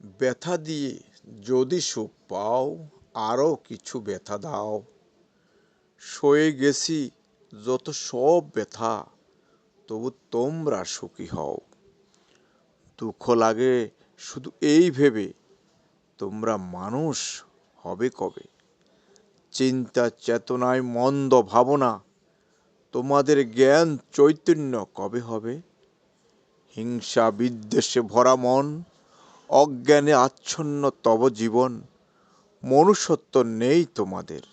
ব্যথা দিয়ে যদি সুখ পাও, আরও কিছু ব্যথা দাও। সয়ে গেছি যত সব ব্যথা, তবু তোমরা সুখী হও। দুঃখ লাগে শুধু এই ভেবে, তোমরা মানুষ হবে কবে। চিন্তা চেতনায় মন্দ ভাবনা, তোমাদের জ্ঞান চৈতন্য কবে হবে। হিংসা বিদ্বেষে ভরা মন, অজ্ঞানে আচ্ছন্ন তব জীবন। মনুষ্যত্ব নেই তোমাদের,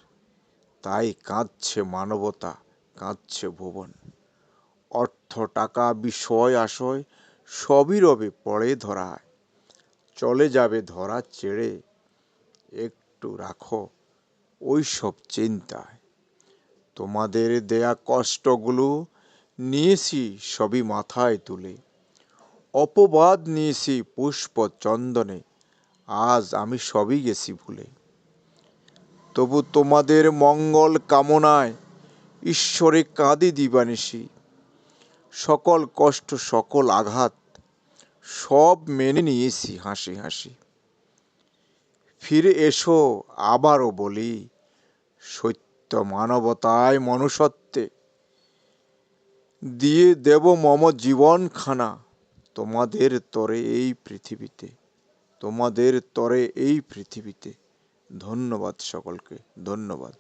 তাই কাঁদছে মানবতা, কাঁদছে ভুবন। অর্থ টাকা বিষয় আশয় সবই রবে পড়ে ধরায়, চলে যাবে ধরা ছেড়ে। একটু রাখো ওই সব চিন্তায়, তোমাদের দেয়া কষ্টগুলো নিয়েছি সবই মাথায় তুলে। অপবাদ নিয়েছি পুষ্প চন্দনে, আজ আমি সবই গেছি ভুলে। তবু তোমাদের মঙ্গল কামনায় ঈশ্বরে কাঁদি দিবানিশি। সকল কষ্ট সকল আঘাত সব মেনে নিয়েছি হাসি হাসি। ফিরে এসো আবারও বলি, সত্য মানবতায় মনুষ্যত্বে দিয়ে দেব মম জীবনখানা। তোমাদের তরে এই পৃথিবীতে, তোমাদের তরে এই পৃথিবীতে। ধন্যবাদ সকলকে, ধন্যবাদ।